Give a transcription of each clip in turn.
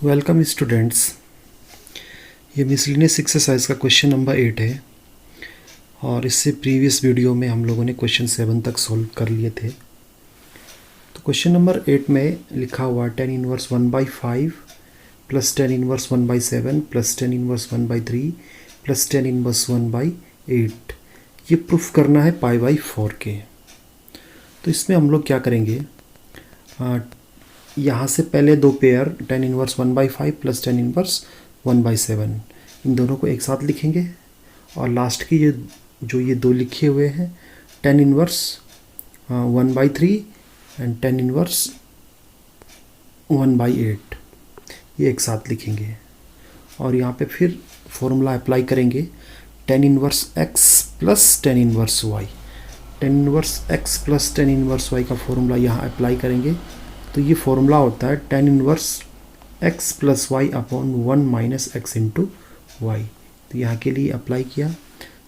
Welcome students. ये miscellaneous exercise का question number 8 है और इससे प्रीवियस वीडियो में हम लोगों ने क्वेश्चन 7 तक सॉल्व कर लिए थे। तो क्वेश्चन नंबर 8 में लिखा हुआ 10 inverse 1/5 plus 10 inverse 1/7 plus 10 inverse 1/3 plus 10 inverse 1/8। ये प्रूफ करना है π/4 के। तो इसमें हम लोग क्या करेंगे, यहाँ से पहले दो पेयर 10 इनवर्स 1/5 प्लस 10 इनवर्स 1/7 इन दोनों को एक साथ लिखेंगे और लास्ट की ये दो लिखे हुए हैं 10 इनवर्स 1/3 एंड 10 इनवर्स 1/8 ये एक साथ लिखेंगे और यहाँ पे फिर फॉर्मूला अप्लाई करेंगे 10 inverse x plus 10 inverse y। 10 inverse x plus 10 inverse y का फॉर्मूला यहाँ अप्लाई करेंगे तो ये फॉर्मूला होता है 10 inverse x plus y upon 1 minus x into y. तो यहाँ के लिए अप्लाई किया।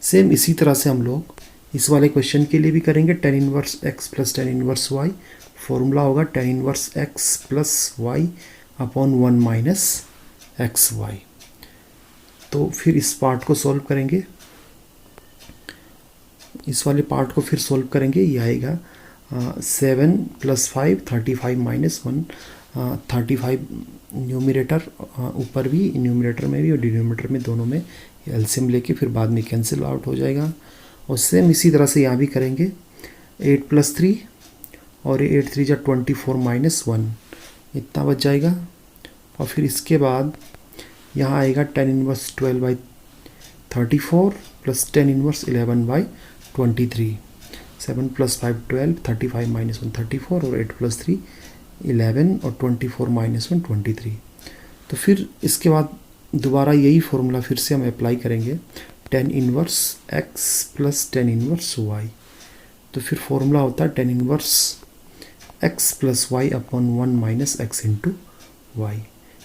सेम इसी तरह से हम लोग इस वाले क्वेश्चन के लिए भी करेंगे 10 inverse x plus 10 inverse y। Formula होगा 10 inverse x plus y upon 1 minus x y. तो फिर इस पार्ट को सॉल्व करेंगे, इस वाले पार्ट को फिर सॉल्व करेंगे। ये आएगा 7 प्लस 5 35 माइनस 1 35 न्यूमरेटर ऊपर भी, न्यूमरेटर में भी और डिनोमिनेटर में दोनों में एलसीएम लेके फिर बाद में कैंसिल आउट हो जाएगा। और सेम इसी तरह से यहाँ भी करेंगे 8 प्लस 3 और ये 8 3 जा 24 माइनस 1 इतना बच जाएगा। और फिर इसके बाद यहाँ आएगा 10 inverse 12/34 plus 10 inverse 11/23। 7 plus 5 12 35 minus 1 34 और 8 प्लस 3 11 और 24 माइनस 1 23। तो फिर इसके बाद दोबारा यही फॉर्मूला फिर से हम अप्लाई करेंगे 10 inverse x plus 10 inverse y। तो फिर फॉर्मूला होता है 10 inverse x plus y upon 1 minus x into y.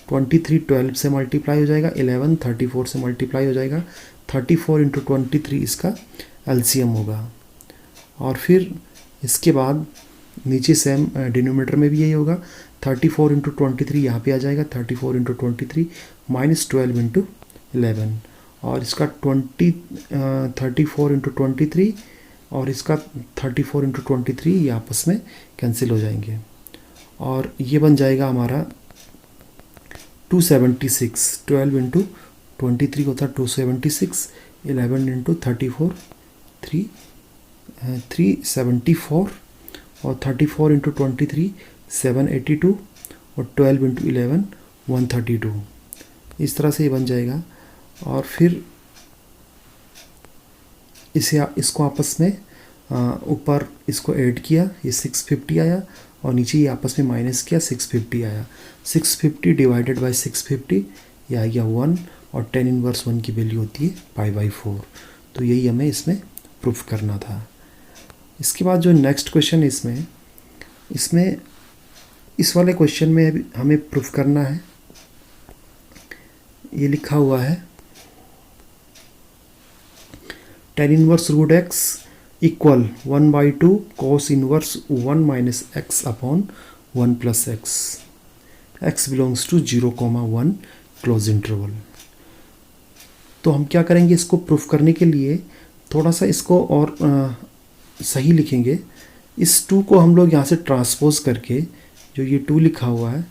23 12 से मल्टीप्लाई हो जाएगा, 11 34 से मल्टीप्लाई हो जाएगा, 34 इंटू 23 इसका एलसीएम होगा। और फिर इसके बाद नीचे सेम डिनोमिनेटर में भी यही होगा 34 इंटू 23 यहाँ पर आ जाएगा, 34 इंटू 23 माइनस 12 इंटू 11 और इसका 34 इंटू 23 और इसका 34 इंटू 23 ये आपस में कैंसिल हो जाएंगे और ये बन जाएगा हमारा 276। 12 इंटू 23 होता है 276, 11 इंटू 34 374 और 34 इंटू 23 782 और 12 इंटू 11 132। इस तरह से ये बन जाएगा। और फिर इसको आपस में ऊपर इसको ऐड किया, ये 650 आया और नीचे ये आपस में माइनस किया 650 आया। 650 डिवाइडेड बाय 650 ये आ गया 1 और 10 इनवर्स 1 की वैल्यू होती है π/4। तो यही हमें इसमें प्रूफ करना था। इसके बाद जो नेक्स्ट क्वेश्चन है इसमें इस वाले क्वेश्चन में हमें प्रूफ करना है, ये लिखा हुआ है 10 inverse root x equal 1/2 cos inverse 1 minus x upon 1 plus x, x belongs to 0,1 close interval. तो हम क्या करेंगे, इसको प्रूफ करने के लिए थोड़ा सा इसको और सही लिखेंगे। इस 2 को हम लोग यहाँ से ट्रांसपोज करके, जो ये 2 लिखा हुआ है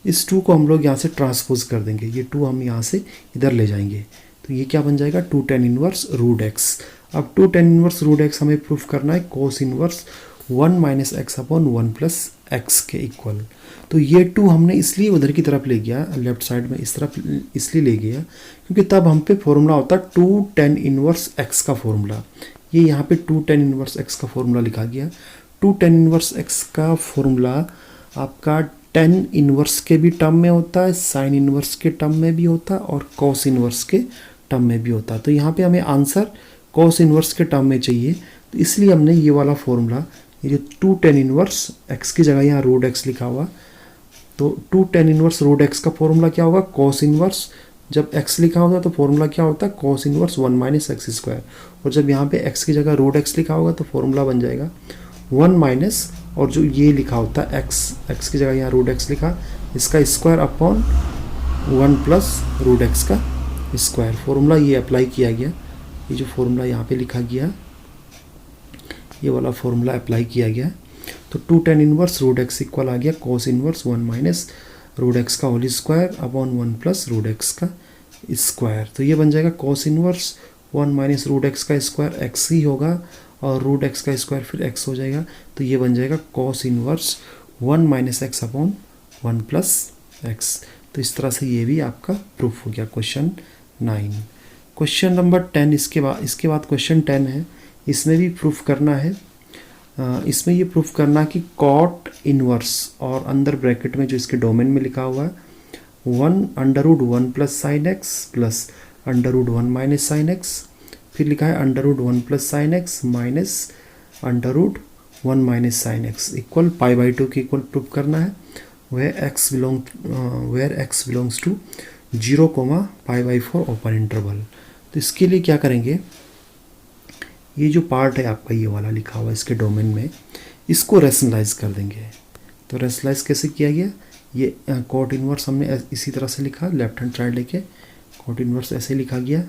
इस 2 को हम लोग यहाँ से ट्रांसपोज कर देंगे, ये 2 हम यहाँ से इधर ले जाएंगे। तो ये क्या बन जाएगा 2 10 इनवर्स रूट एक्स। अब 2 10 इनवर्स रूट एक्स हमें प्रूफ करना है cos inverse 1 minus x upon 1 plus x के इक्वल। तो ये 2 हमने इसलिए उधर की तरफ ले गया, लेफ्ट साइड में इस तरफ इसलिए ले गया क्योंकि तब हम पे फॉर्मूला होता 2 10 इनवर्स एक्स का फॉर्मूला। ये यहाँ पे 2 10 इनवर्स एक्स का फॉर्मूला लिखा गया। 2 10 इनवर्स एक्स का फॉर्मूला आपका 10 इनवर्स के भी टर्म में होता है, साइन इनवर्स के टर्म में भी होता है और कॉस इनवर्स के टर्म में भी होता है। तो यहाँ पे हमें आंसर कॉस इनवर्स के टर्म में चाहिए, तो इसलिए हमने ये वाला फॉर्मूला, ये जो 2 10 इनवर्स एक्स की जगह यहाँ रूट एक्स लिखा हुआ, तो 2 10 इनवर्स रूट एक्स का फॉर्मूला क्या होगा कॉस इनवर्स, जब x लिखा होगा तो फॉर्मूला क्या होता है cos inverse 1 minus x square, और जब यहाँ पे x की जगह रूट x लिखा होगा तो फॉर्मूला बन जाएगा 1 माइनस, और जो ये लिखा होता है x की जगह यहाँ रूट x लिखा, इसका square upon 1 plus root x का स्क्वायर। फॉर्मूला ये अप्लाई किया गया, ये जो फॉर्मूला यहाँ पे लिखा गया, ये वाला फॉर्मूला अप्लाई किया गया। तो 2 tan inverse root x equal आ गया cos inverse 1 minus root x का whole square upon 1 plus root x का स्क्वायर। तो ये बन जाएगा cos inverse 1 minus root x का स्क्वायर एक्स ही होगा, और रूट एक्स का स्क्वायर फिर एक्स हो जाएगा। तो ये बन जाएगा cos inverse 1 minus x upon 1 plus x. तो इस तरह से ये भी आपका प्रूफ हो गया क्वेश्चन 9। क्वेश्चन नंबर 10 इसके बाद क्वेश्चन 10 है, इसमें भी प्रूफ करना है। इसमें ये प्रूफ करना कि कॉट इनवर्स और अंदर ब्रैकेट में जो इसके डोमेन में लिखा हुआ है 1 plus sine x plus √1 minus sine x, फिर लिखा है √1 plus sine x minus √1 minus sine x equal π/2 के इक्वल प्रूफ करना है। where x belongs to 0, π/4 open interval. तो इसके लिए क्या करेंगे, ये जो पार्ट है आपका ये वाला लिखा हुआ है इसके डोमेन में, इसको रेशनलाइज कर देंगे। तो रेशनलाइज कैसे किया गया, ये कॉट इनवर्स हमने इसी तरह से लिखा, लेफ्ट हैंड साइड लेके कॉट इनवर्स ऐसे लिखा गया।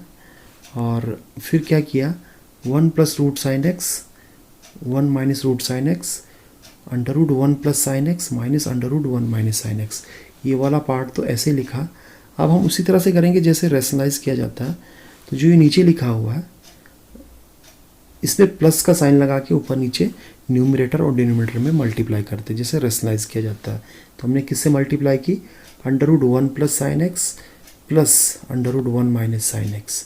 और फिर क्या किया, 1 plus root sine x 1 minus root sine x √1 plus sine x minus √1 minus sine x, ये वाला पार्ट तो ऐसे लिखा। अब हम उसी तरह से करेंगे जैसे रेशनलाइज किया जाता है। तो जो ये नीचे लिखा हुआ है इसमें प्लस का साइन लगा के ऊपर नीचे न्यूमरेटर और डिनोमिनेटर में मल्टीप्लाई करते हैं जैसे रेशनलाइज किया जाता है। तो हमने किससे मल्टीप्लाई की, √1 plus sine x plus √1 minus sine x,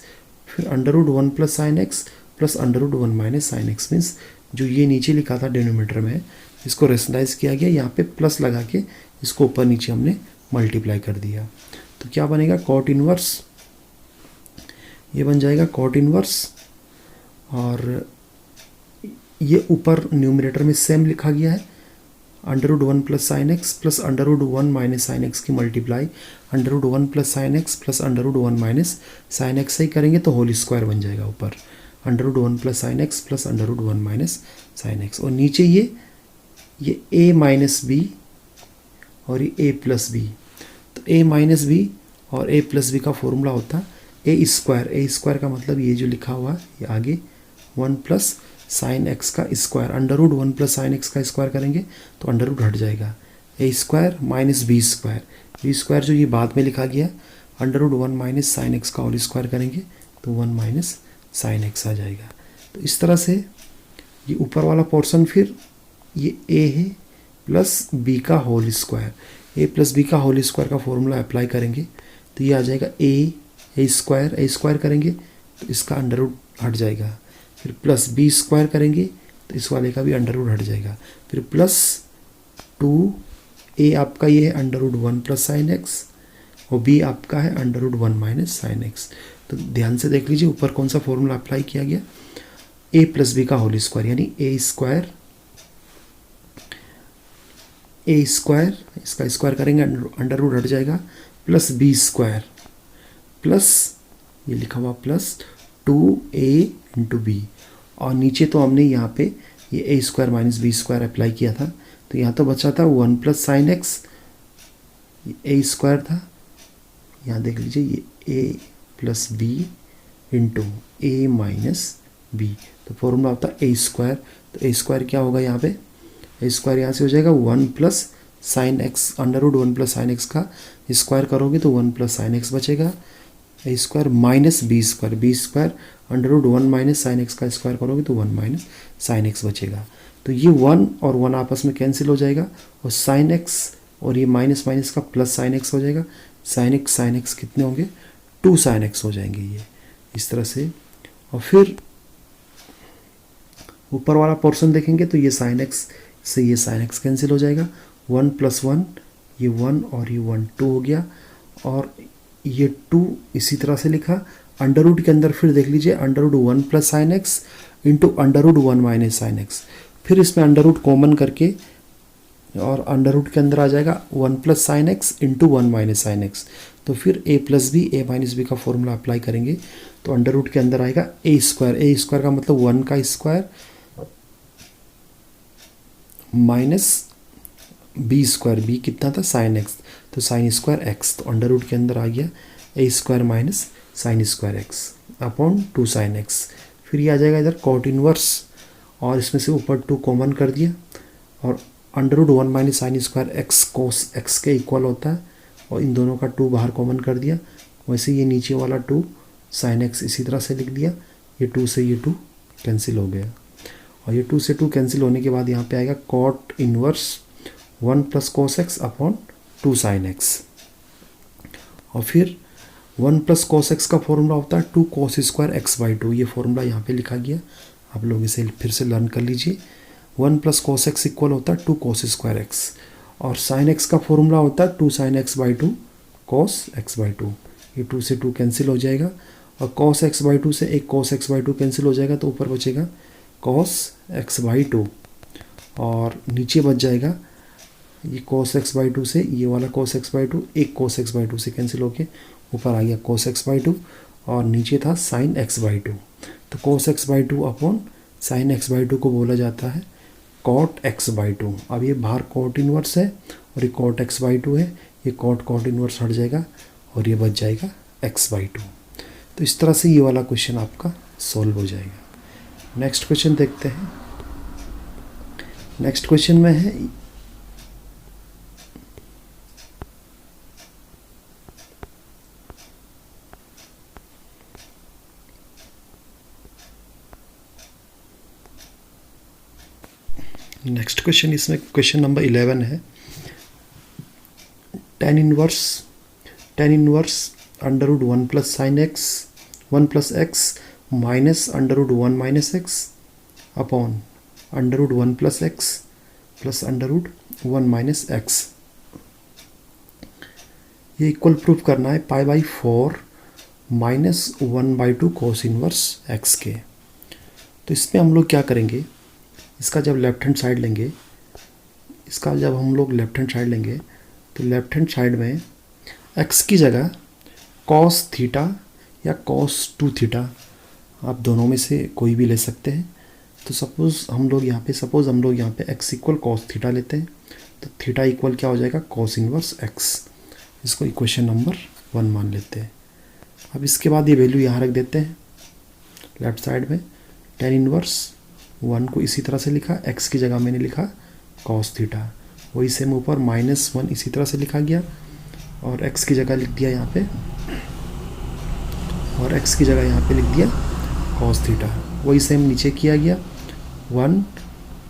फिर √1 plus sine x plus √1 minus sine x, means जो ये नीचे लिखा था डिनोमिनेटर में इसको रेशनलाइज किया गया, यहाँ पे प्लस लगा के इसको ऊपर नीचे हमने मल्टीप्लाई कर दिया। तो क्या बनेगा, कॉट इनवर्स, ये बन जाएगा कॉट इनवर्स, और ये ऊपर न्यूमरेटर में सेम लिखा गया है √1 plus sine x plus √1 minus sine x की multiply √1 plus sine x plus √1 minus sine x से ही करेंगे तो होल स्क्वायर बन जाएगा ऊपर √1 plus sine x plus √1 minus sine x, और नीचे ये a माइनस बी और ये a प्लस बी। तो a माइनस बी और a प्लस बी का फॉर्मूला होता है a स्क्वायर का मतलब ये जो लिखा हुआ है ये आगे 1 प्लस साइन एक्स का स्क्वायर, √1 प्लस साइन एक्स का स्क्वायर करेंगे तो अंडर हट जाएगा, a square minus B square जो ये बाद में लिखा गया √1 माइनस साइन एक्स का होल स्क्वायर करेंगे तो 1 माइनस साइन एक्स आ जाएगा। तो इस तरह से ये ऊपर वाला पोर्शन फिर ये a है प्लस b का whole square, a plus B का होल स्क्वायर का फॉर्मूला अप्लाई करेंगे तो ये आ जाएगा a स्क्वायर करेंगे तो इसका अंडर रूट हट जाएगा, फिर प्लस b स्क्वायर करेंगे तो इस वाले का भी अंडर रूट हट जाएगा, फिर प्लस 2a आपका ये है √1 प्लस साइन एक्स और b आपका है √1 माइनस साइन एक्स। तो ध्यान से देख लीजिए ऊपर कौन सा फॉर्मूला अप्लाई किया गया, a प्लस बी का होल स्क्वायर यानी a स्क्वायर इसका स्क्वायर करेंगे अंडर रूट हट जाएगा, प्लस b स्क्वायर प्लस ये लिखा हुआ प्लस 2a इंटू बी, और नीचे तो हमने यहाँ पे ये a square minus B square apply किया था तो यहाँ तो बचा था 1 plus sine x, a square था, यहाँ देख लीजिए ये a plus b into a minus b, तो फॉर्मूला होता है a स्क्वायर। तो a स्क्वायर क्या होगा यहाँ पे, a स्क्वायर यहाँ से हो जाएगा 1 plus sine x √1 plus sine x का स्क्वायर करोगे तो 1 प्लस साइन एक्स बचेगा, a square minus B square √1 minus sine x का स्क्वायर करोगे तो 1 माइनस साइन एक्स बचेगा। तो ये 1 और 1 आपस में कैंसिल हो जाएगा और साइन एक्स और ये माइनस माइनस का प्लस साइन एक्स हो जाएगा, साइन एक्स कितने होंगे 2 साइन एक्स हो जाएंगे ये इस तरह से। और फिर ऊपर वाला पोर्शन देखेंगे तो ये साइन एक्स से ये साइन एक्स कैंसिल हो जाएगा, 1 प्लस 1 ये 1 और ये 1 2 हो गया, और ये 2 इसी तरह से लिखा, अंडर रूट के अंदर फिर देख लीजिए √1 plus sine x into √1 minus sine x, फिर इसमें अंडर रूट कॉमन करके और अंडर रूट के अंदर आ जाएगा 1 plus sine x into 1 minus sine x, तो फिर a plus b a minus b का फॉर्मूला अप्लाई करेंगे तो अंडर रूट के अंदर आएगा a स्क्वायर का मतलब 1 का square minus B square, B कितना था साइन एक्स, तो साइन स्क्वायर एक्स, तो अंडर रूट के अंदर आ गया A square minus sine square x upon 2 sine x. फिर ये आ जाएगा इधर कॉट इनवर्स, और इसमें से ऊपर 2 कॉमन कर दिया, और under root 1 minus sine square x cos x के इक्वल होता है, और इन दोनों का 2 बाहर कॉमन कर दिया। वैसे ये नीचे वाला 2 साइन एक्स इसी तरह से लिख दिया, ये 2 से ये 2 कैंसिल हो गया, और ये 2 से 2 कैंसिल होने के बाद यहाँ पे आएगा cot inverse 1 plus cos x upon 2 sine x. और फिर 1 प्लस कोस एक्स का फॉर्मूला होता है 2 कोस स्क्वायर एक्स बाई 2, ये फॉर्मूला यहाँ पे लिखा गया, आप लोग इसे फिर से लर्न कर लीजिए। 1 प्लस कोस एक्स इक्वल होता है 2 कोस स्क्वायर एक्स, और साइन एक्स का फॉर्मूला होता है 2 sine x by 2 cos x by 2, ये 2 से 2 कैंसिल हो जाएगा, और कॉस एक्स बाई 2 से एक कॉस एक्स बाई 2 कैंसिल हो जाएगा, तो ऊपर बचेगा कॉस एक्स बाई 2, और नीचे बच जाएगा ये कॉस एक्स बाई 2 से ये वाला कॉस एक्स बाई 2, एक कॉस एक्स बाई 2 से कैंसिल होके ऊपर आ गया कॉस एक्स बाई 2, और नीचे था साइन एक्स बाई 2, तो cos x by 2 upon sine x by 2 को बोला जाता है कॉट एक्स बाई 2। अब ये बाहर कॉट इनवर्स है और ये कॉट एक्स बाई 2 है, ये कॉट इनवर्स हट जाएगा और ये बच जाएगा एक्स बाई 2। तो इस तरह से ये वाला क्वेश्चन आपका सॉल्व हो जाएगा। नेक्स्ट क्वेश्चन देखते हैं। नेक्स्ट क्वेश्चन में है नेक्स्ट क्वेश्चन, इसमें क्वेश्चन नंबर 11 है, ten inverse under root 1 plus sine x 1 plus x minus under root 1 minus x upon under root 1 plus x plus under root 1 minus x. ये equal proof करना है pi by 4 minus 1 by 2 cos inverse x के। तो इसमें हम लोग क्या करेंगे, इसका जब लेफ्ट हैंड साइड लेंगे, तो लेफ्ट हैंड साइड में x की जगह कॉस थीटा या कॉस 2 थीटा, आप दोनों में से कोई भी ले सकते हैं। तो सपोज़ हम लोग यहाँ पे x इक्वल कॉस थीटा लेते हैं, तो थीटा इक्वल क्या हो जाएगा कॉस इनवर्स x, इसको इक्वेशन नंबर 1 मान लेते हैं। अब इसके बाद ये वैल्यू यहाँ रख देते हैं लेफ्ट साइड में, टेन इनवर्स 1 को इसी तरह से लिखा, x की जगह मैंने लिखा कॉस थीटा, वही सेम ऊपर -1 इसी तरह से लिखा गया, और x की जगह लिख दिया यहाँ पे, और x की जगह यहाँ पे लिख दिया कॉस थीटा, वही सेम नीचे किया गया 1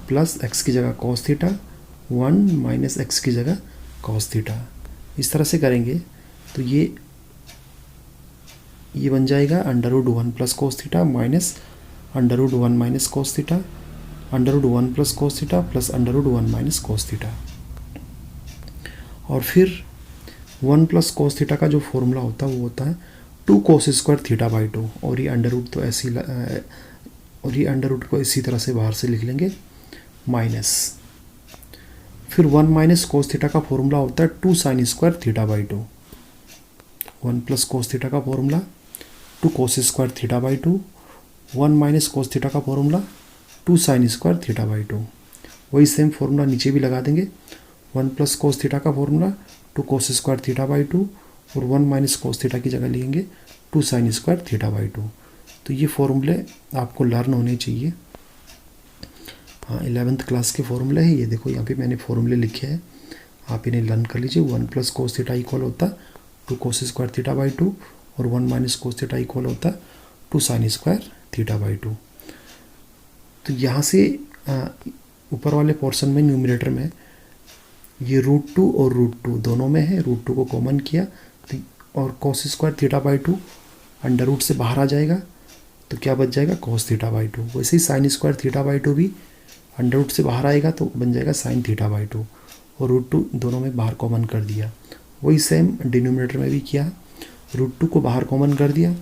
प्लस एक्स की जगह कॉस थीटा 1 माइनस एक्स की जगह कॉस थीटा। इस तरह से करेंगे तो ये बन जाएगा under root 1 plus cos theta minus under root 1 minus cos theta, under root 1 plus cos theta plus under root 1 minus cos theta. और फिर 1 प्लस कोस थीटा का जो फॉर्मूला होता है वो होता है 2 कोस स्क्वायर थीटा बाई 2, और ये अंडर रूट तो ऐसे और ये अंडर रूट को इसी तरह से बाहर से लिख लेंगे माइनस। फिर 1 माइनस कोस थीटा का फॉर्मूला होता है 2 sine square theta by 2। 1 plus cos theta का formula 2 cos square theta by 2, 1 minus cos theta का formula 2 sine square theta by 2। वही सेम फॉर्मूला नीचे भी लगा देंगे, 1 प्लस कोस थीटा का formula 2 cos square theta by 2, और 1 माइनस कोस थीटा की जगह लिखेंगे 2 साइन स्क्वायर थीटा बाई 2। तो ये फॉर्मूले आपको लर्न होने चाहिए। हाँ, 11th क्लास के फॉर्मूले हैं ये, देखो यहाँ पे मैंने फॉर्मूले लिखे हैं, आप इन्हें लर्न कर लीजिए। 1 प्लस कोस थीटा इक्वल होता 2 कोस स्क्वायर थीटा बाई 2, और 1 माइनस कोस थीटा इक्वल होता 2 साइन स्क्वायर थीटा बाई 2। तो यहाँ से ऊपर वाले पोर्शन में न्यूमरेटर में ये √2 और √2 दोनों में है, √2 को कॉमन किया तो, और cos square theta by 2 under root से बाहर आ जाएगा, तो क्या बच जाएगा कॉस थीटा बाई 2। वैसे ही साइन स्क्वायर थीटा बाई 2 भी अंडर रूट से बाहर आएगा तो बन जाएगा साइन थीटा बाई 2, और √2 दोनों में बाहर कॉमन कर दिया। वही सेम डिनोमिनेटर में भी किया, √2 को बाहर कॉमन कर दिया,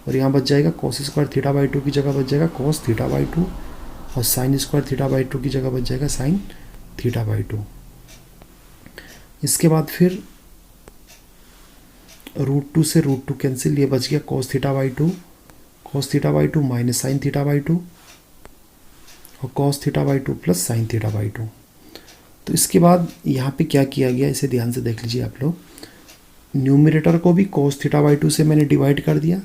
और यहाँ बच जाएगा कॉस स्क्वायर थीटा बाई 2 की जगह बच जाएगा कॉस थीटा बाई 2, और साइन स्क्वायर थीटा बाई 2 की जगह बच जाएगा साइन थीटा बाई 2। इसके बाद फिर √2 से √2 कैंसिल, ये बच गया cos theta by 2 minus sine theta by 2, और cos theta by 2 plus sine theta by 2। तो इसके बाद यहाँ पे क्या किया गया, इसे ध्यान से देख लीजिए आप लोग। न्यूमरेटर को भी cos थीटा बाई 2 से मैंने डिवाइड कर दिया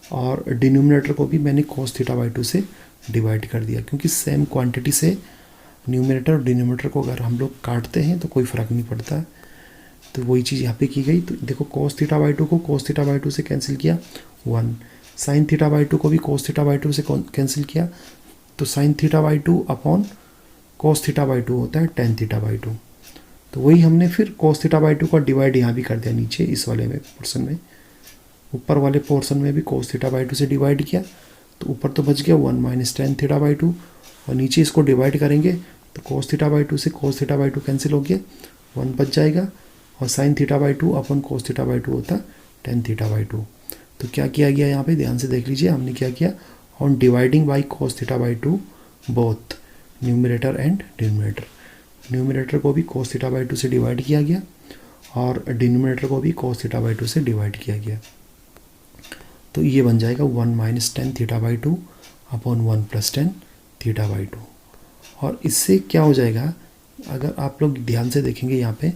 और डिनोमिनेटर को भी मैंने cos थीटा बाई 2 से डिवाइड कर दिया, क्योंकि सेम क्वांटिटी से न्यूमरेटर और डिनोमिनेटर को अगर हम लोग काटते हैं तो कोई फ़र्क नहीं पड़ता। तो वही चीज़ यहाँ पे की गई। तो देखो cos थीटा बाई 2 को cos थीटा बाई 2 से कैंसिल किया 1, साइन थीटा बाई 2 को भी cos थीटा बाई 2 से कैंसिल किया, तो sine theta by 2 upon cos theta by 2 होता है tan थीटा बाई 2। तो वही हमने फिर cos थीटा बाई 2 का डिवाइड यहाँ भी कर दिया नीचे इस वाले में पोर्शन में, ऊपर वाले पोर्शन में भी cos थीटा बाई 2 से डिवाइड किया, तो ऊपर तो बच गया 1 माइनस tan थीटा बाई 2, और नीचे इसको डिवाइड करेंगे तो cos थीटा बाई 2 से cos थीटा बाई 2 कैंसिल हो गया, 1 बच जाएगा, और sine theta by 2 upon cos theta by 2 होता tan थीटा बाई 2। तो क्या किया गया यहाँ पे ध्यान से देख लीजिए, हमने क्या किया, on dividing by cos theta by 2 both numerator and denominator, numerator को भी cos थीटा बाई 2 से डिवाइड किया गया और डिनोमिनेटर को भी cos थीटा बाई 2 से डिवाइड किया गया। तो ये बन जाएगा 1 minus tan theta by 2 upon 1 plus tan theta by 2। और इससे क्या हो जाएगा, अगर आप लोग ध्यान से देखेंगे यहाँ पे,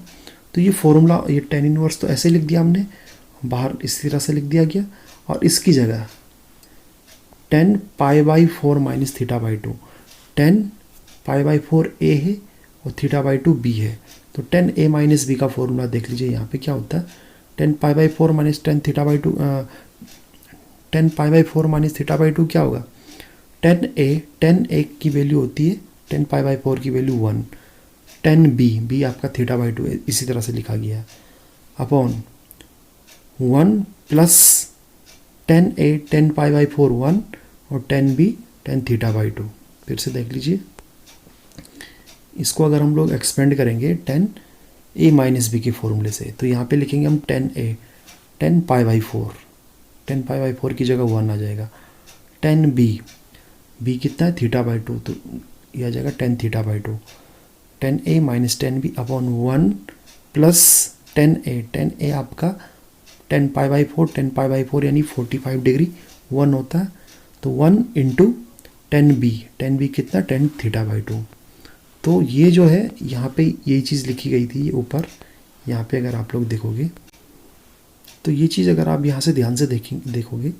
तो ये फॉर्मूला, ये tan इनवर्स तो ऐसे लिख दिया हमने, बाहर इस तरह से लिख दिया गया, और इसकी जगह tan pi by 4 minus theta by 2, tan pi by 4 a है और थीटा बाई 2 b है, तो tan a माइनस b का फॉर्मूला देख लीजिए यहाँ पे क्या होता है, tan pi by 4 minus tan theta by 2, tan pi by 4 minus theta by 2 क्या होगा, tan a की वैल्यू होती है tan पाई बाई 4 की वैल्यू 1, tan b आपका थीटा बाई 2 इसी तरह से लिखा गया है, upon 1 plus tan a tan pi by 4 1 और tan b tan theta by 2। फिर से देख लीजिए, इसको अगर हम लोग एक्सपेंड करेंगे tan a माइनस बी के फॉर्मूले से, तो यहाँ पे लिखेंगे हम tan पाई बाई 4 की जगह 1 आ जाएगा, tan b कितना है थीटा बाई 2, तो यह आ जाएगा tan theta by 2, tan a minus tan b upon 1 plus tan a आपका tan पाई बाई 4 यानी 45 डिग्री 1 होता है, तो 1 इंटू tan b कितना tan थीटा बाई 2। तो ये जो है यहाँ पे यही चीज़ लिखी गई थी, ये ऊपर यहाँ पे अगर आप लोग देखोगे तो ये चीज़ अगर आप यहाँ से ध्यान से देखोगे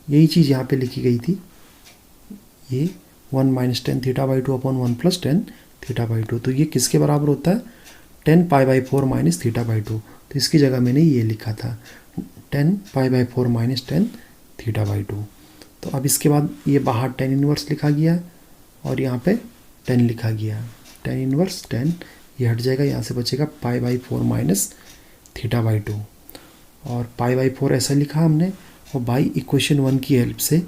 यही चीज़ यहाँ पे लिखी गई थी, ये 1 minus tan theta by 2 upon 1 plus tan theta by 2। तो ये किसके बराबर होता है, tan pi by 4 minus theta by 2। तो इसकी जगह मैंने ये लिखा था tan pi by 4 minus tan theta by 2। तो अब इसके बाद ये बाहर tan इनवर्स लिखा गया और यहाँ पे tan लिखा गया, tan इनवर्स tan ये हट जाएगा, यहाँ से बचेगा पाई बाई 4 माइनस थीटा बाई 2, और पाई बाई 4 ऐसा लिखा हमने, और बाई इक्वेशन 1 की हेल्प से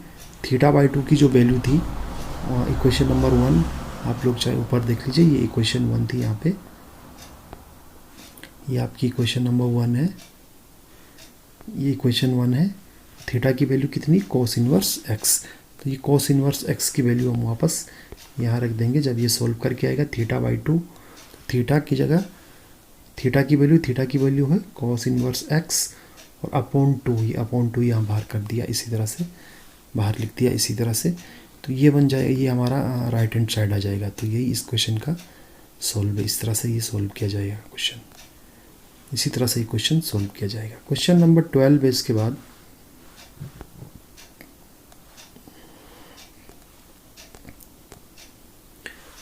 थीटा बाई 2 की जो वैल्यू थी इक्वेशन नंबर 1 आप लोग चाहे ऊपर देख लीजिए, ये इक्वेशन 1 थी, यहाँ पे ये आपकी इक्वेशन नंबर 1 है, ये इक्वेशन 1 है। थीटा की वैल्यू कितनी, cos इनवर्स x, तो ये cos इनवर्स x की वैल्यू हम वापस यहाँ रख देंगे जब ये सॉल्व करके आएगा थीटा बाई 2, थीटा की जगह थीटा की वैल्यू है cos इनवर्स x और अपॉन 2, ये अपॉन 2 यहाँ बाहर कर दिया, इसी तरह से बाहर लिख दिया इसी तरह से, तो ये बन जाएगा, ये हमारा राइट हैंड साइड आ जाएगा। तो यही इस क्वेश्चन का सॉल्व है, इस तरह से ये सॉल्व किया जाएगा क्वेश्चन, इसी तरह से ये क्वेश्चन सॉल्व किया जाएगा। क्वेश्चन नंबर 12 है इसके बाद,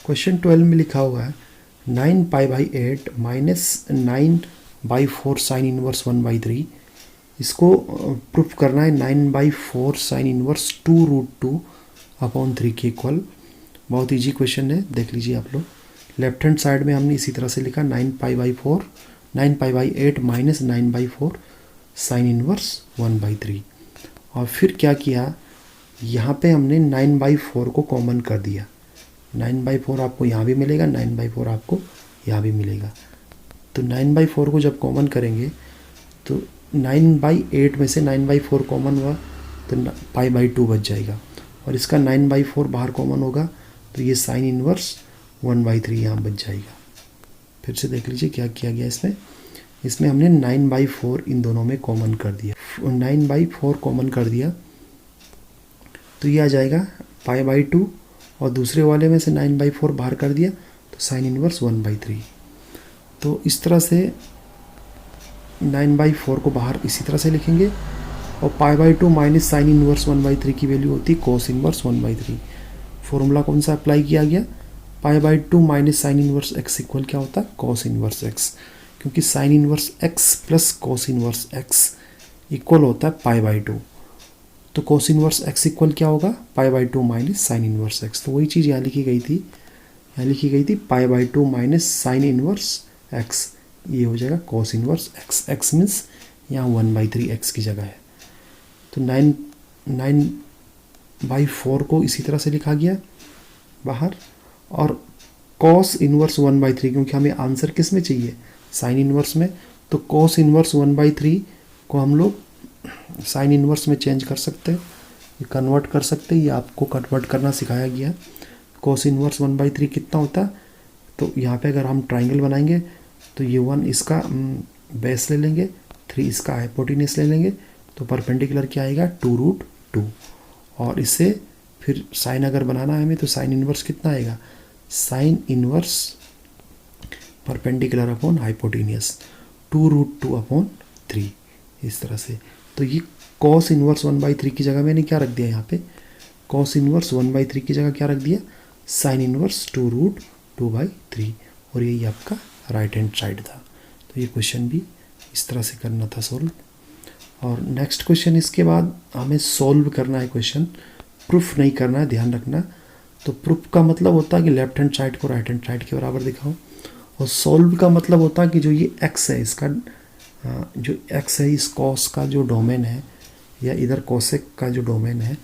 क्वेश्चन 12 में लिखा हुआ है 9 pi by 8 minus 9 by 4 sine inverse 1 by 3, इसको प्रूफ करना है 9 by 4 sine inverse 2 root 2 upon 3 के इक्वल। बहुत ईजी क्वेश्चन है, देख लीजिए आप लोग। लेफ्ट हैंड साइड में हमने इसी तरह से लिखा 9 pi by 8 minus 9 by 4 sine inverse 1 by 3, और फिर क्या किया, यहाँ पे हमने 9 बाई 4 को कॉमन कर दिया, 9 बाई 4 आपको यहाँ भी मिलेगा, 9 बाई 4 आपको यहाँ भी मिलेगा। तो 9 बाई 4 को जब कॉमन करेंगे तो 9 बाई 8 में से 9 बाई 4 कॉमन हुआ तो पाई बाई 2 बच जाएगा, और इसका 9 बाई 4 बाहर कॉमन होगा तो ये साइन इनवर्स 1 बाई 3 यहाँ बच जाएगा। फिर से देख लीजिए क्या किया गया इसमें हमने 9 बाई 4 इन दोनों में कॉमन कर दिया, 9 बाई 4 कॉमन कर दिया तो ये आ जाएगा पाई बाई 2, और दूसरे वाले में से 9 बाई 4 बाहर कर दिया तो साइन इनवर्स 1 बाई 3। तो इस तरह से 9/4 को बाहर इसी तरह से लिखेंगे, और π/2 माइनस साइन इनवर्स 1/3 की वैल्यू होती है कॉस इनवर्स 1/3। फॉर्मूला कौन सा अप्लाई किया गया, π/2 minus sine inverse x equal क्या होता है कॉस इनवर्स x, क्योंकि sine inverse x plus cos inverse x equal होता है π/2। तो कॉस इनवर्स x इक्वल क्या होगा π/2 माइनस साइन इनवर्स x। तो वही चीज़ यहाँ लिखी गई थी, यहाँ लिखी गई थी π/2 माइनस साइन इनवर्स x, ये हो जाएगा cos inverse x। x means यहाँ 1/3 x की जगह है। तो 9/4 को इसी तरह से लिखा गया बाहर, और कॉस इनवर्स 1/3, क्योंकि हमें आंसर किस में चाहिए साइन इनवर्स में, तो कॉस इनवर्स 1/3 को हम लोग साइन इनवर्स में चेंज कर सकते हैं, ये कन्वर्ट कर सकते हैं, ये आपको कन्वर्ट करना सिखाया गया। कॉस इनवर्स 1/3 कितना होता है, तो यहाँ पे अगर हम ट्राइंगल बनाएंगे तो ये 1 इसका बेस ले लेंगे, 3 इसका हाइपोटेन्यूस ले लेंगे, तो परपेंडिकुलर क्या आएगा 2√2, और इससे फिर साइन अगर बनाना है हमें तो साइन इनवर्स कितना आएगा, sine inverse perpendicular upon hypotenuse 2√2/3, इस तरह से। तो ये कॉस इनवर्स 1/3 की जगह मैंने क्या रख दिया, यहाँ पे कॉस इनवर्स 1/3 की जगह क्या रख दिया, साइन इनवर्स 2√2/3, और यही आपका राइट हैंड साइड था। तो ये क्वेश्चन भी इस तरह से करना था सॉल्व। और नेक्स्ट क्वेश्चन इसके बाद हमें सॉल्व करना है क्वेश्चन, प्रूफ नहीं करना है, ध्यान रखना। तो प्रूफ का मतलब होता है कि लेफ्ट हैंड साइड को राइट हैंड साइड के बराबर दिखाओ, और सॉल्व का मतलब होता है कि जो ये x है, इसका जो x है इस कॉस का जो डोमेन है, या इधर कोसेक का जो डोमेन है,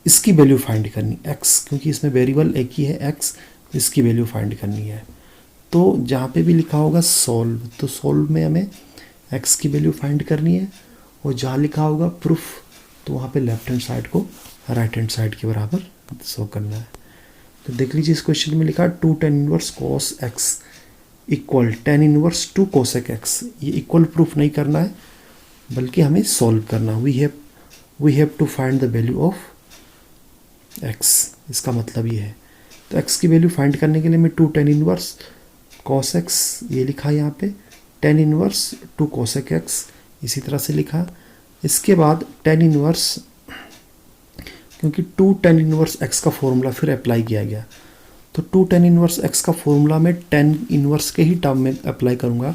इसकी वैल्यू फाइंड करनी x, क्योंकि इसमें वेरिएबल एक ही है x, इसकी वैल्यू फाइंड करनी है। तो जहाँ पे भी लिखा होगा सॉल्व, तो सॉल्व में हमें x की वैल्यू फाइंड करनी है, और जहाँ लिखा होगा प्रूफ तो वहाँ पे लेफ्ट हैंड साइड को राइट हैंड साइड के बराबर शो करना है। तो देख लीजिए इस क्वेश्चन में लिखा 2 tan इनवर्स cos x इक्वल tan इनवर्स 2 cosec x। ये इक्वल प्रूफ नहीं करना है, बल्कि हमें सॉल्व करना, we have to find the value of x, इसका मतलब ये है। तो x की वैल्यू फाइंड करने के लिए मैं 2 tan इनवर्स cos x ये लिखा यहाँ पे, tan इनवर्स 2 cosec x इसी तरह से लिखा। इसके बाद tan इनवर्स, क्योंकि 2 tan इनवर्स x का फॉर्मूला फिर अप्लाई किया गया, तो 2 tan इनवर्स x का फॉर्मूला मैं tan इनवर्स के ही टर्म में अप्लाई करूँगा,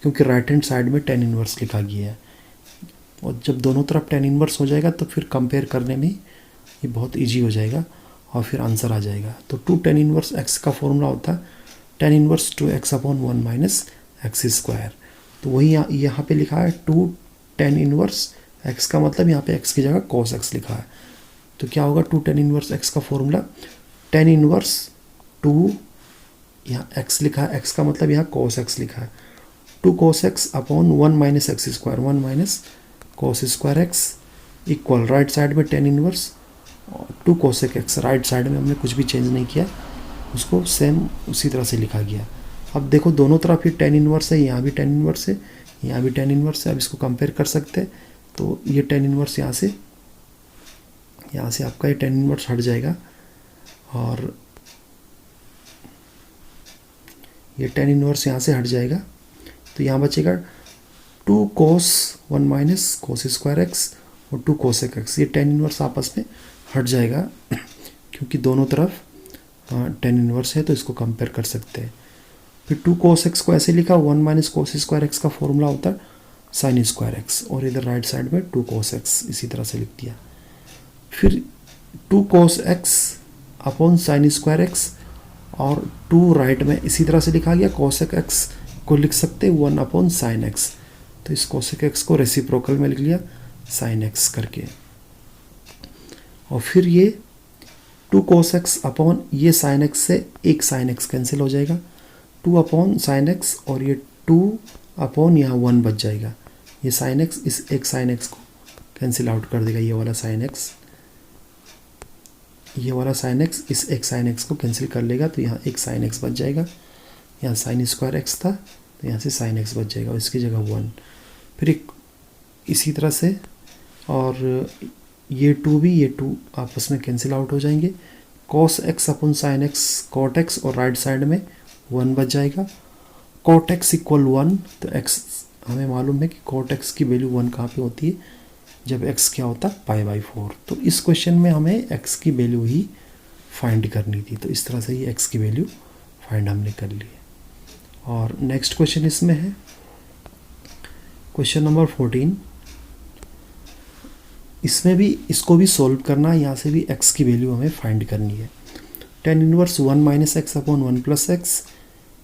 क्योंकि राइट हैंड साइड में tan इनवर्स लिखा गया है। और जब दोनों तरफ tan इनवर्स हो जाएगा तो फिर कंपेयर करने में ये बहुत इजी हो जाएगा, और फिर आंसर आ जाएगा। तो 2 tan इनवर्स x का फॉर्मूला होता है tan inverse 2x/1 minus x square. तो वही यहाँ पे लिखा है 2 tan इनवर्स x का मतलब यहाँ पे x की जगह cos x लिखा है। तो क्या होगा 2 tan इनवर्स x का फॉर्मूला, tan इनवर्स 2 यहाँ x लिखा है, x का मतलब यहाँ cos x लिखा है, 2 cos x/1 minus x square, 1 minus cos square x equal right side में tan inverse 2 cosec x, right side में हमने कुछ भी चेंज नहीं किया, उसको सेम उसी तरह से लिखा गया। अब देखो दोनों तरफ ही tan इनवर्स है, यहाँ भी tan इनवर्स है, यहाँ भी tan इनवर्स है। अब इसको कंपेयर कर सकते हैं, तो ये tan इनवर्स यहाँ से आपका ये tan इनवर्स हट जाएगा, और ये tan इनवर्स यहाँ से हट जाएगा, तो यहाँ बचेगा 2 cos 1 minus cos square x और 2 cosec x। ये tan इनवर्स आपस में हट जाएगा, क्योंकि दोनों तरफ tan इनवर्स है, तो इसको कंपेयर कर सकते हैं। फिर 2 cos x को ऐसे लिखा, 1 माइनस cos स्क्वायर x का फॉर्मूला होता है साइन स्क्वायर x, और इधर राइट साइड में 2 cos x इसी तरह से लिख दिया। फिर 2 cos x upon sine square x, और 2 राइट में इसी तरह से लिखा गया, cosec x को लिख सकते 1 अपॉन साइन x, तो इस cosec x को रेसिप्रोकल में लिख लिया साइन x करके। और फिर ये 2 cos x अपॉन ये साइन x से एक साइन x कैंसिल हो जाएगा, 2 अपॉन साइन x, और ये 2 अपॉन यहाँ 1 बच जाएगा। ये साइन x इस एक साइन x को कैंसिल आउट कर देगा, ये वाला साइन x, ये वाला साइन x इस एक साइन x को कैंसिल कर लेगा, तो यहाँ एक साइन x बच जाएगा। यहाँ साइन स्क्वायर x था, तो यहाँ से साइन x बच जाएगा, और इसकी जगह 1। फिर एक इसी तरह से, और ये 2 भी ये 2 आपस में कैंसिल आउट हो जाएंगे, cos x upon sine x cot x, और राइट साइड में 1 बच जाएगा। कॉट एक्स इक्वल 1, तो एक्स हमें मालूम है कि कॉट एक्स की वैल्यू 1 कहाँ पे होती है, जब एक्स क्या होता है π/4। तो इस क्वेश्चन में हमें एक्स की वैल्यू ही फाइंड करनी थी, तो इस तरह से ये एक्स की वैल्यू फाइंड हमने कर ली है। और नेक्स्ट क्वेश्चन इसमें है क्वेश्चन नंबर 14। इसमें भी इसको भी सॉल्व करना है, यहाँ से भी एक्स की वैल्यू हमें फाइंड करनी है। tan inverse 1 minus x upon 1 plus x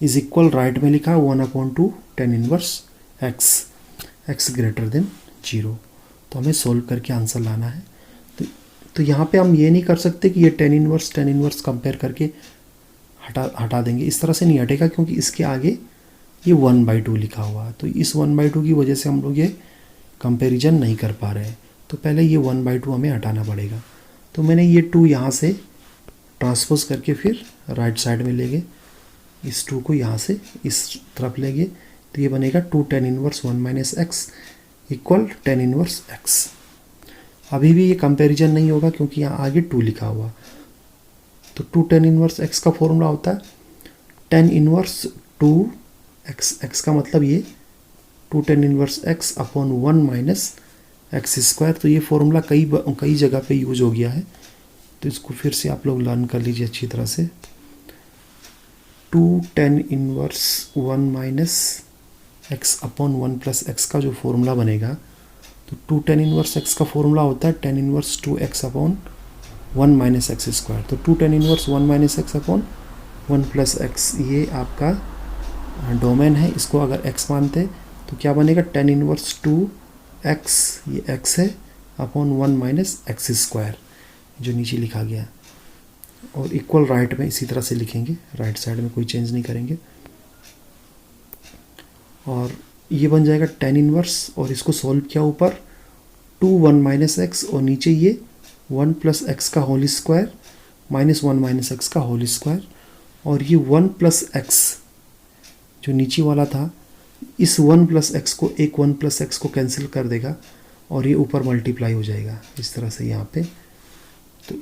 is equal, right में लिखा है 1/2 tan inverse x greater than 0। तो हमें सॉल्व करके आंसर लाना है। तो यहाँ पे हम ये नहीं कर सकते कि ये tan इनवर्स कंपेयर करके हटा देंगे, इस तरह से नहीं हटेगा, क्योंकि इसके आगे ये 1/2 लिखा हुआ है। तो इस 1/2 की वजह से हम लोग ये कंपेरिजन नहीं कर पा रहे हैं। तो पहले ये 1/2 हमें हटाना पड़ेगा। तो मैंने ये 2 यहाँ से ट्रांसपोज करके फिर राइट साइड में ले गए, इस 2 को यहाँ से इस तरफ ले गए, तो ये बनेगा 2 tan inverse 1 minus x equal tan inverse x. अभी भी ये कंपैरिजन नहीं होगा क्योंकि यहाँ आगे 2 लिखा हुआ। तो 2 tan इनवर्स एक्स का फॉर्मूला होता है tan इनवर्स 2 एक्स का मतलब ये 2 tan inverse x upon 1 minus x square. तो ये फॉर्मूला कई जगह पे यूज हो गया है, तो इसको फिर से आप लोग लर्न कर लीजिए अच्छी तरह से। 2 tan inverse 1 minus x upon 1 plus x का जो फॉर्मूला बनेगा, तो 2 tan इनवर्स एक्स का फॉर्मूला होता है tan inverse 2x upon 1 minus x square. तो 2 tan inverse 1 minus x upon 1 plus x, ये आपका डोमेन है। इसको अगर x मानते तो क्या बनेगा tan इनवर्स 2x, ये x है, अपॉन 1 माइनस एक्स स्क्वायर जो नीचे लिखा गया, और इक्वल राइट में इसी तरह से लिखेंगे, राइट साइड में कोई चेंज नहीं करेंगे। और ये बन जाएगा tan इनवर्स, और इसको सॉल्व किया ऊपर 2 1 माइनस एक्स, और नीचे ये 1 प्लस एक्स का whole square minus 1 minus x का होल स्क्वायर, और ये 1 प्लस एक्स जो नीचे वाला था, इस 1 प्लस एक्स को 1 प्लस एक्स को कैंसिल कर देगा, और ये ऊपर मल्टीप्लाई हो जाएगा इस तरह से यहाँ पे। तो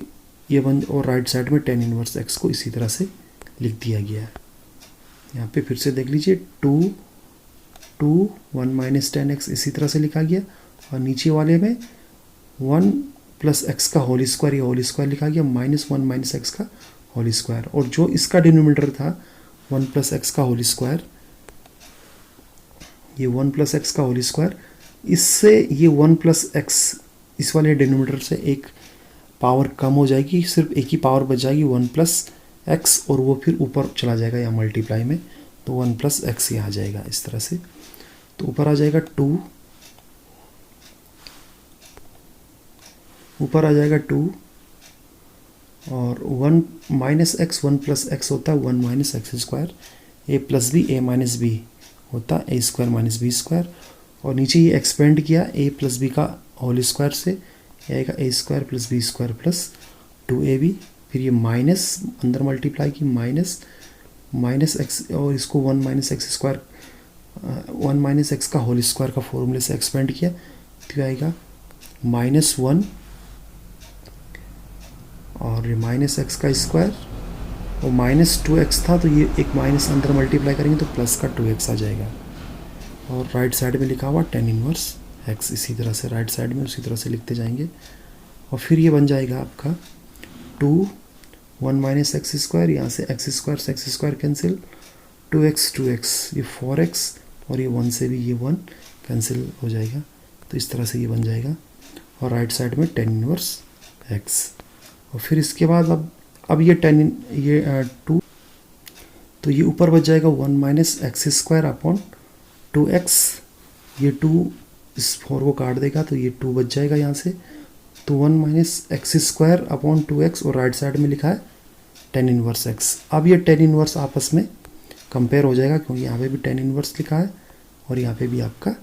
ये और राइट साइड में tan इनवर्स एक्स को इसी तरह से लिख दिया गया है। यहाँ पे फिर से देख लीजिए 2 1 माइनस tan एक्स इसी तरह से लिखा गया, और नीचे वाले में 1 प्लस एक्स का होल स्क्वायर, ये होल स्क्वायर लिखा गया, माइनस 1 माइनस एक्स का होल स्क्वायर, और जो इसका डिनोमिनेटर था 1 प्लस एक्स का होल स्क्वायर, ये 1 प्लस एक्स का होल स्क्वायर, इससे ये 1 प्लस एक्स इस वाले डिनोमिनेटर से एक पावर कम हो जाएगी, सिर्फ एक ही पावर बच जाएगी 1 प्लस एक्स, और वो फिर ऊपर चला जाएगा यहाँ मल्टीप्लाई में, तो 1 प्लस एक्स यहाँ आ जाएगा इस तरह से। तो ऊपर आ जाएगा 2, ऊपर आ जाएगा 2, और 1 माइनस एक्स 1 प्लस एक्स होता है 1 minus x square, A plus B A minus B होता है A square minus B square, और नीचे ये एक्सपेंड किया ए प्लस बी का होल स्क्वायर से, ये आएगा A square plus B square plus 2ab, फिर ये माइनस अंदर मल्टीप्लाई की माइनस एक्स, और इसको 1 minus x square 1 minus x का होल स्क्वायर का फॉर्मूले से एक्सपेंड किया, तो आएगा -1, और ये माइनस एक्स का स्क्वायर, और -2x था, तो ये एक माइनस अंदर मल्टीप्लाई करेंगे तो प्लस का 2x आ जाएगा, और राइट साइड में लिखा हुआ tan इनवर्स x, इसी तरह से राइट साइड में उसी तरह से लिखते जाएंगे। और फिर ये बन जाएगा आपका 2 1 माइनस एक्स स्क्वायर, यहाँ से एक्स स्क्वायर कैंसिल, 2x ये 4x, और ये 1 से भी ये 1 कैंसिल हो जाएगा, तो इस तरह से ये बन जाएगा, और राइट साइड में tan इनवर्स x। और फिर इसके बाद अब ये 2, तो ये ऊपर बच जाएगा 1 minus x square upon 2x, ये 2 इस 4 को काट देगा, तो ये 2 बच जाएगा यहाँ से, तो 1 minus x square upon 2x, और राइट साइड में लिखा है tan इनवर्स x। अब ये tan इनवर्स आपस में कंपेयर हो जाएगा, क्योंकि यहाँ पे भी tan इनवर्स लिखा है, और यहाँ पे भी आपका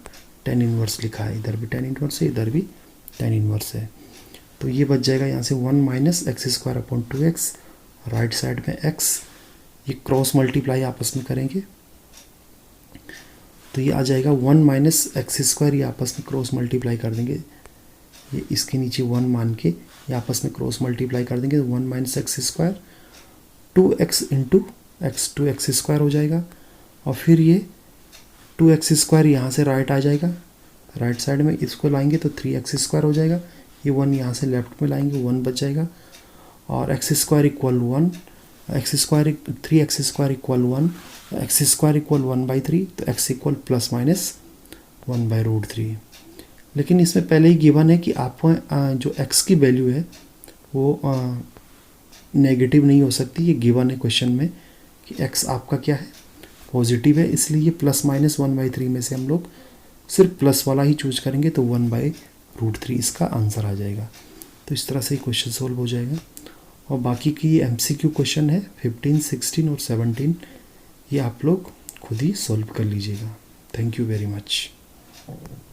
tan इनवर्स लिखा है, इधर भी tan इनवर्स है, इधर भी tan इनवर्स है। तो ये बच जाएगा यहाँ से 1 minus x square upon 2x, right side में x, ये क्रॉस मल्टीप्लाई आपस में करेंगे, तो ये आ जाएगा 1 माइनस एक्स स्क्वायर, ये आपस में क्रॉस मल्टीप्लाई कर देंगे, ये इसके नीचे 1 मान के ये आपस में क्रॉस मल्टीप्लाई कर देंगे, तो 1 minus x square 2x into x 2x square हो जाएगा, और फिर ये 2x² यहाँ से राइट आ जाएगा, राइट साइड में इसको लाएंगे तो 3x² हो जाएगा। ये 1 यहाँ से लेफ्ट में लाएंगे, 1 बच जाएगा। और x² equal 1, 3x² equal 1, x² equal 1/3, तो x इक्वल प्लस माइनस 1/√3। लेकिन इसमें पहले ही गिवन है कि आपको जो x की वैल्यू है वो नेगेटिव नहीं हो सकती। ये गिवन है क्वेश्चन में कि x आपका क्या है, पॉजिटिव है, इसलिए ये प्लस माइनस 1/3 में से हम लोग सिर्फ प्लस वाला ही चूज करेंगे, तो 1/√3 इसका आंसर आ जाएगा। तो इस तरह से ही क्वेश्चन सोल्व हो जाएगा। और बाकी की MCQ क्वेश्चन है 15, 16 और 17, ये आप लोग खुद ही सॉल्व कर लीजिएगा। Thank you very much.